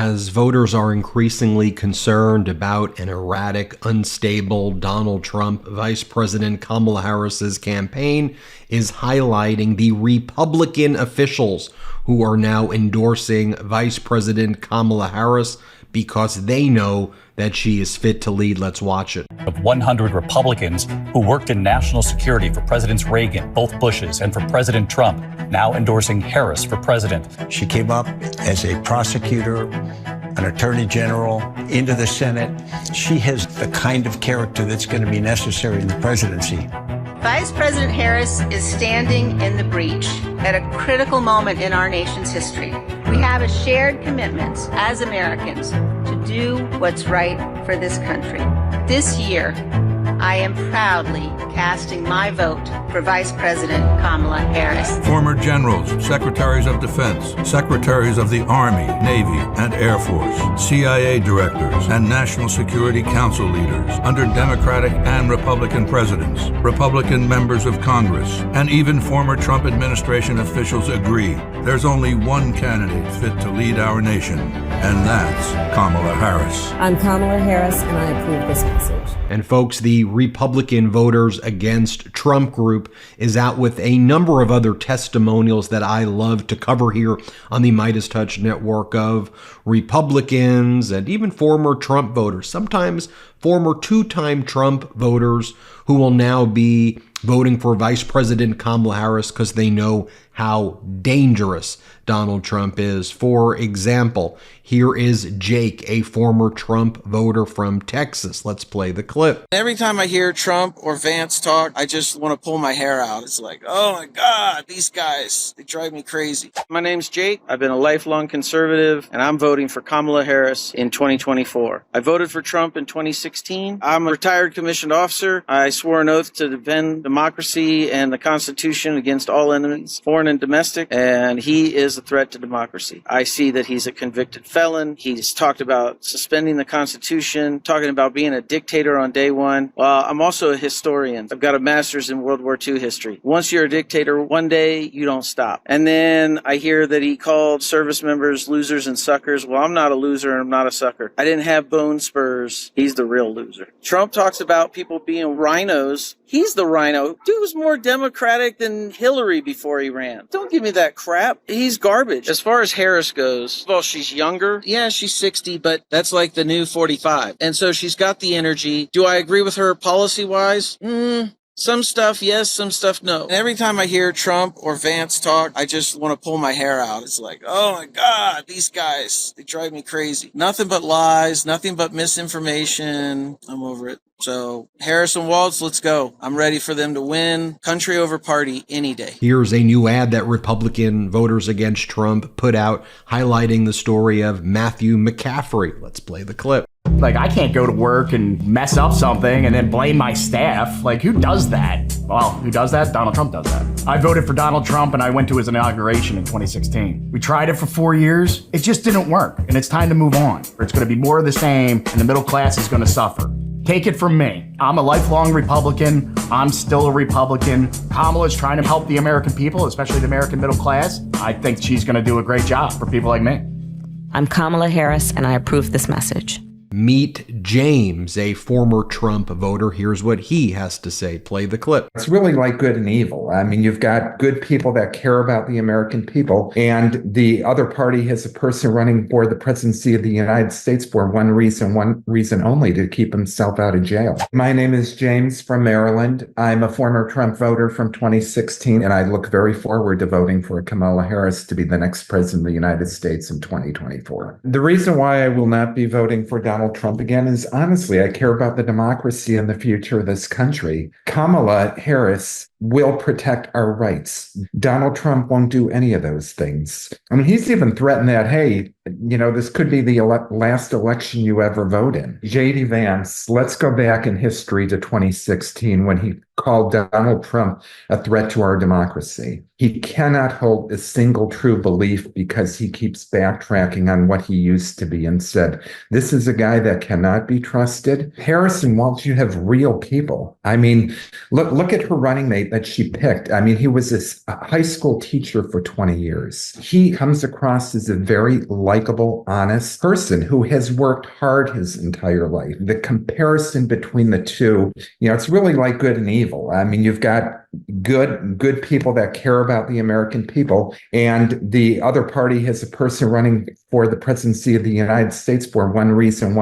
As voters are increasingly concerned about an erratic, unstable Donald Trump, Vice President Kamala Harris's campaign is highlighting the Republican officials who are now endorsing Vice President Kamala Harris because they know that she is fit to lead. Let's watch it. Of 100 Republicans who worked in national security for Presidents Reagan, both Bushes, and for President Trump, now endorsing Harris for president. She came up as a prosecutor, an attorney general, into the Senate. She has the kind of character that's going to be necessary in the presidency. Vice President Harris is standing in the breach at a critical moment in our nation's history. We have a shared commitment as Americans to do what's right for this country. This year, I am proudly casting my vote for Vice President Kamala Harris. Former generals, secretaries of defense, secretaries of the Army, Navy, and Air Force, CIA directors, and National Security Council leaders under Democratic and Republican presidents, Republican members of Congress, and even former Trump administration officials agree there's only one candidate fit to lead our nation, and that's Kamala Harris. I'm Kamala Harris, and I approve this message. And folks, the Republican Voters Against Trump group is out with a number of other testimonials that I love to cover here on the MeidasTouch network of Republicans and even former Trump voters, sometimes former two-time Trump voters who will now be voting for Vice President Kamala Harris because they know how dangerous Donald Trump is. For example, here is Jake, a former Trump voter from Texas. Let's play the clip. Every time I hear Trump or Vance talk, I just want to pull my hair out. It's like, oh my God, these guys, they drive me crazy. My name's Jake. I've been a lifelong conservative, and I'm voting for Kamala Harris in 2024. I voted for Trump in 2016. I'm a retired commissioned officer. I swore an oath to defend democracy and the Constitution against all enemies, foreign and domestic, and he is a threat to democracy. I see that he's a convicted felon. He's talked about suspending the Constitution, talking about being a dictator on day one. Well, I'm also a historian. I've got a master's in World War II history. Once you're a dictator, one day you don't stop. And then I hear that he called service members losers and suckers. Well, I'm not a loser and I'm not a sucker. I didn't have bone spurs. He's the real loser. Trump talks about people being rhinos. He's the rhino. Dude was more Democratic than Hillary before he ran. Don't give me that crap. He's garbage. As far as Harris goes, well, she's younger. Yeah, she's 60, but that's like the new 45. And so she's got the energy. Do I agree with her policy-wise? Some stuff, yes. Some stuff, no. And every time I hear Trump or Vance talk, I just want to pull my hair out. It's like, oh my God, these guys, they drive me crazy. Nothing but lies, nothing but misinformation. I'm over it. So Harris and Walz, let's go. I'm ready for them to win. Country over party any day. Here's a new ad that Republican Voters Against Trump put out highlighting the story of Matthew McCaffrey. Let's play the clip. Like, I can't go to work and mess up something and then blame my staff. Like, who does that? Well, who does that? Donald Trump does that. I voted for Donald Trump and I went to his inauguration in 2016. We tried it for 4 years. It just didn't work. And it's time to move on. Or it's going to be more of the same and the middle class is going to suffer. Take it from me. I'm a lifelong Republican. I'm still a Republican. Kamala's trying to help the American people, especially the American middle class. I think she's going to do a great job for people like me. I'm Kamala Harris, and I approve this message. Meet James, a former Trump voter. Here's what he has to say. Play the clip. It's really like good and evil. I mean, you've got good people that care about the American people, and the other party has a person running for the presidency of the United States for one reason only, to keep himself out of jail. My name is James from Maryland. I'm a former Trump voter from 2016, and I look very forward to voting for Kamala Harris to be the next president of the United States in 2024. The reason why I will not be voting for Donald Trump again is, honestly, I care about the democracy and the future of this country. Kamala Harris will protect our rights. Donald Trump won't do any of those things. I mean, he's even threatened that, hey, you know, this could be the last election you ever vote in. J.D. Vance, let's go back in history to 2016 when he called Donald Trump a threat to our democracy. He cannot hold a single true belief because he keeps backtracking on what he used to be and said, this is a guy that cannot be trusted. Harris and Walz, you have real people. I mean, look at her running mate. that she picked. I mean, he was a high school teacher for 20 years. He comes across as a very likable, honest person who has worked hard his entire life. The comparison between the two, it's really like good and evil. I mean, you've got good people that care about the American people, and the other party has a person running for the presidency of the United States for one reason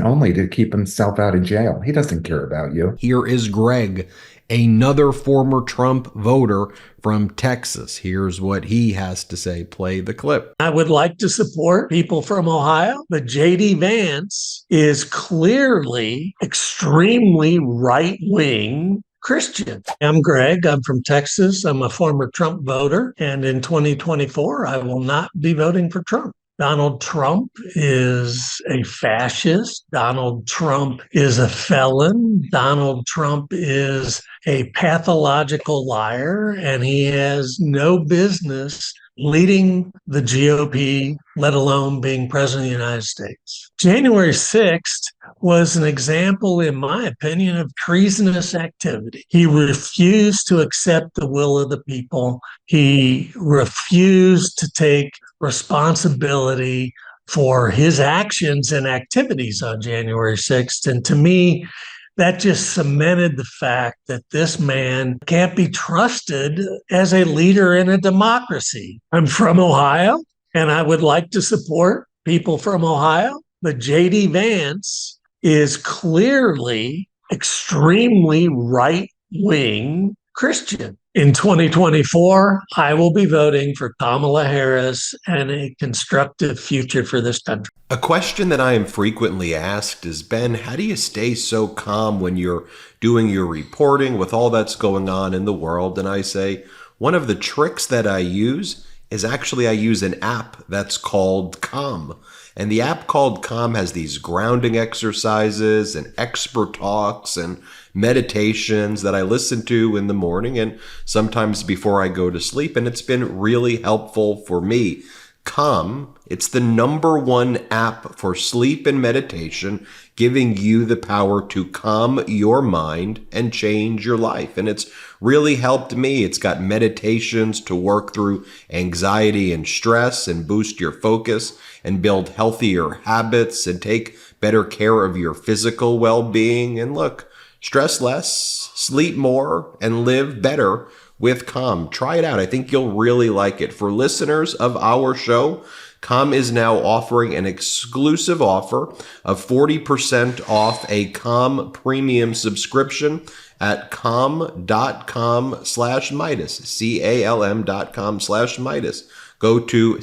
only, to keep himself out of jail. He doesn't care about you. Here is Greg, another former Trump voter from Texas. Here's what he has to say. Play the clip. I would like to support people from Ohio, but J.D. Vance is clearly extremely right-wing Christian. I'm Greg. I'm from Texas. I'm a former Trump voter. And in 2024, I will not be voting for Trump. Donald Trump is a fascist. Donald Trump is a felon. Donald Trump is a pathological liar, and he has no business leading the GOP, let alone being president of the United States. January 6th was an example, in my opinion, of treasonous activity. He refused to accept the will of the people. He refused to take responsibility for his actions and activities on January 6th. And to me, that just cemented the fact that this man can't be trusted as a leader in a democracy. I'm from Ohio, and I would like to support people from Ohio, but J.D. Vance is clearly extremely right-wing Christian. In 2024, I will be voting for Kamala Harris and a constructive future for this country. A question that I am frequently asked is, Ben, how do you stay so calm when you're doing your reporting with all that's going on in the world? And I say, one of the tricks that I use is actually I use an app that's called Calm. And the app called Calm has these grounding exercises and expert talks and meditations that I listen to in the morning and sometimes before I go to sleep. And it's been really helpful for me. Calm, it's the #1 app for sleep and meditation, giving you the power to calm your mind and change your life. And it's really helped me. It's got meditations to work through anxiety and stress and boost your focus and build healthier habits and take better care of your physical well-being. And look, stress less, sleep more, and live better with Calm. Try it out. I think you'll really like it. For listeners of our show, Calm is now offering an exclusive offer of 40% off a Calm premium subscription at calm.com/Meidas, calm.com/Meidas. Go to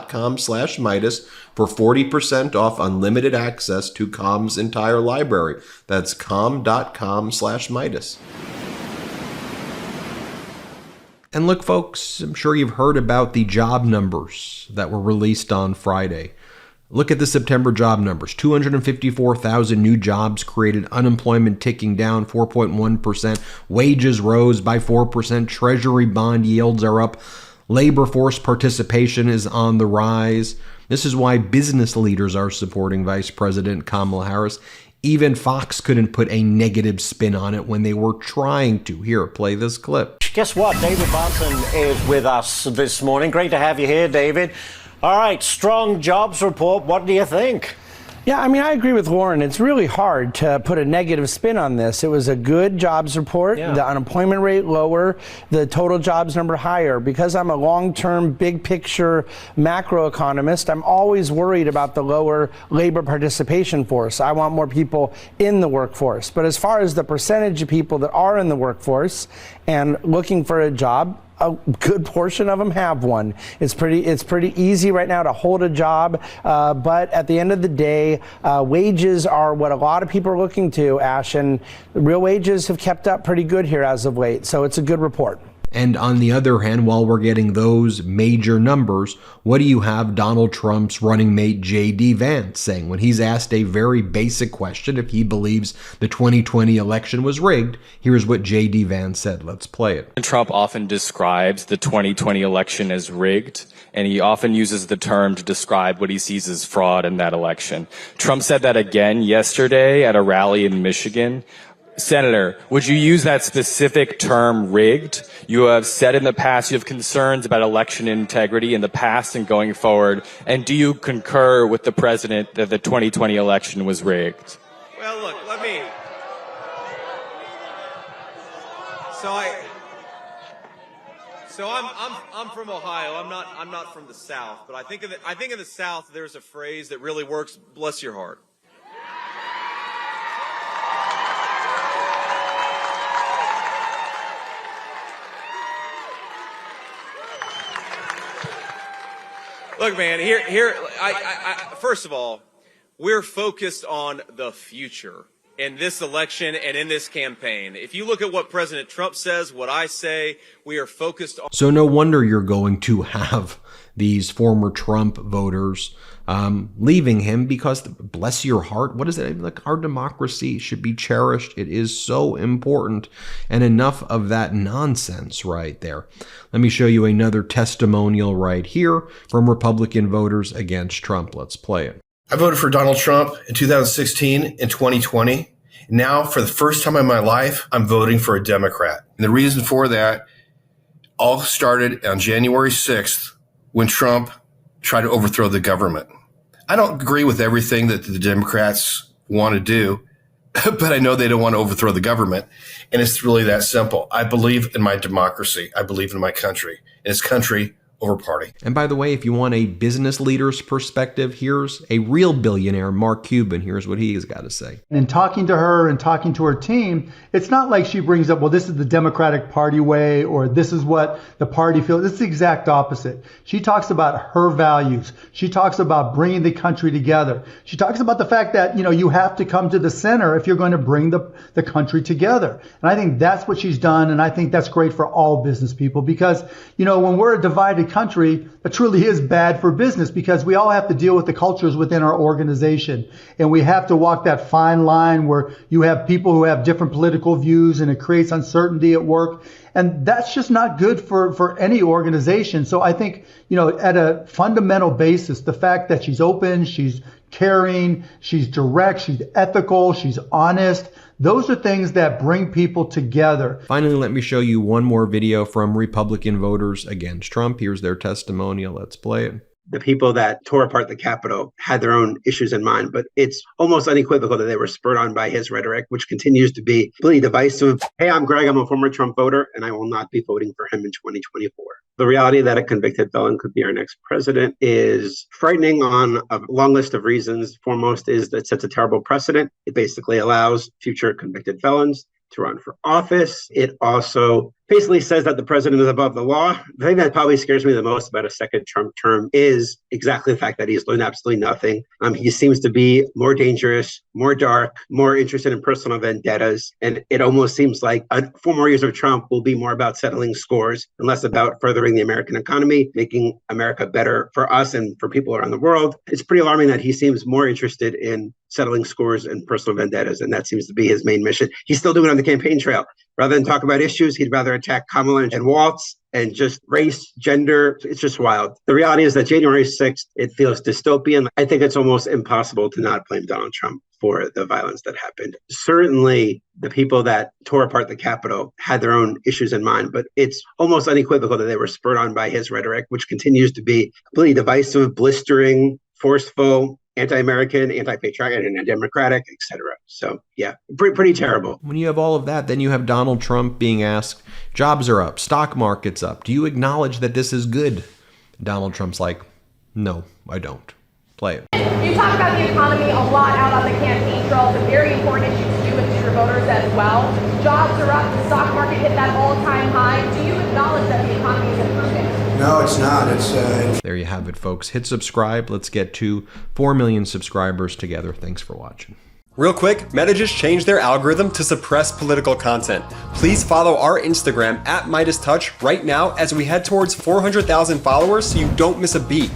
calm.com/Meidas for 40% off unlimited access to Calm's entire library. That's calm.com/Meidas. And look, folks, I'm sure you've heard about the job numbers that were released on Friday. Look at the September job numbers. 254,000 new jobs created, unemployment ticking down 4.1%, wages rose by 4%, Treasury bond yields are up, labor force participation is on the rise. This is why business leaders are supporting Vice President Kamala Harris. Even Fox couldn't put a negative spin on it when they were trying to. Here, play this clip. Guess what? David Vance is with us this morning. Great to have you here, David. All right, strong jobs report. What do you think? Yeah, I mean, I agree with Warren. It's really hard to put a negative spin on this. It was a good jobs report. Yeah. The unemployment rate lower, the total jobs number higher. Because I'm a long-term, big picture macroeconomist, I'm always worried about the lower labor participation force. I want more people in the workforce. But as far as the percentage of people that are in the workforce and looking for a job, a good portion of them have one. It's pretty easy right now to hold a job, but at the end of the day, wages are what a lot of people are looking to, Ash, and real wages have kept up pretty good here as of late, so it's a good report. And on the other hand, while we're getting those major numbers, what do you have Donald Trump's running mate J.D. Vance saying when he's asked a very basic question if he believes the 2020 election was rigged? Here's what J.D. Vance said. Let's play it. Trump often describes the 2020 election as rigged, and he often uses the term to describe what he sees as fraud in that election. Trump said that again yesterday at a rally in Michigan. Senator, would you use that specific term rigged? You have said in the past you have concerns about election integrity in the past and going forward. And do you concur with the president that the 2020 election was rigged? Well, look, I'm from Ohio. I'm not from the South, but I think in the South there's a phrase that really works. Bless your heart. Look, man, first of all, we're focused on the future in this election and in this campaign. If you look at what President Trump says, what I say, we are focused on. So no wonder you're going to have these former Trump voters leaving him because, bless your heart, what is it? Like, our democracy should be cherished. It is so important. And enough of that nonsense right there. Let me show you another testimonial right here from Republican voters against Trump. Let's play it. I voted for Donald Trump in 2016 and 2020. Now, for the first time in my life, I'm voting for a Democrat. And the reason for that all started on January 6th when Trump tried to overthrow the government. I don't agree with everything that the Democrats want to do, but I know they don't want to overthrow the government. And it's really that simple. I believe in my democracy. I believe in my country. And it's country over party. And by the way, if you want a business leader's perspective, here's a real billionaire, Mark Cuban. Here's what he has got to say. And talking to her and talking to her team, it's not like she brings up, well, this is the Democratic Party way, or this is what the party feels. It's the exact opposite. She talks about her values. She talks about bringing the country together. She talks about the fact that, you have to come to the center if you're going to bring the country together. And I think that's what she's done. And I think that's great for all business people because, when we're a divided country, that truly is bad for business because we all have to deal with the cultures within our organization. And we have to walk that fine line where you have people who have different political views and it creates uncertainty at work. And that's just not good for any organization. So I think, at a fundamental basis, the fact that she's open, she's caring, she's direct, she's ethical, she's honest, those are things that bring people together. Finally, let me show you one more video from Republican voters against Trump. Here's their testimonial. Let's play it. The people that tore apart the Capitol had their own issues in mind, but it's almost unequivocal that they were spurred on by his rhetoric, which continues to be completely divisive. Hey, I'm Greg. I'm a former Trump voter, and I will not be voting for him in 2024. The reality that a convicted felon could be our next president is frightening on a long list of reasons. Foremost is that it sets a terrible precedent. It basically allows future convicted felons to run for office. It also basically says that the president is above the law. The thing that probably scares me the most about a second Trump term is exactly the fact that he's learned absolutely nothing. He seems to be more dangerous, more dark, more interested in personal vendettas. And it almost seems like 4 more years of Trump will be more about settling scores and less about furthering the American economy, making America better for us and for people around the world. It's pretty alarming that he seems more interested in settling scores and personal vendettas, and that seems to be his main mission. He's still doing it on the campaign trail. Rather than talk about issues, he'd rather attack Kamala and Waltz and just race, gender. It's just wild. The reality is that January 6th, it feels dystopian. I think it's almost impossible to not blame Donald Trump for the violence that happened. Certainly, the people that tore apart the Capitol had their own issues in mind, but it's almost unequivocal that they were spurred on by his rhetoric, which continues to be completely divisive, blistering, forceful, anti-American, anti-patriotic, and democratic, etc. So, yeah, pretty terrible. When you have all of that, then you have Donald Trump being asked, jobs are up, stock market's up. Do you acknowledge that this is good? Donald Trump's like, no, I don't. Play it. You talk about the economy a lot out on the campaign trail. It's a very important issue to do with your voters as well. Jobs are up, the stock market hit that all-time high. Do you acknowledge that the economy is improving? No, it's not. There you have it, folks. Hit subscribe. Let's get to 4 million subscribers together. Thanks for watching. Real quick, Meta just changed their algorithm to suppress political content. Please follow our Instagram @MeidasTouch right now as we head towards 400,000 followers so you don't miss a beat.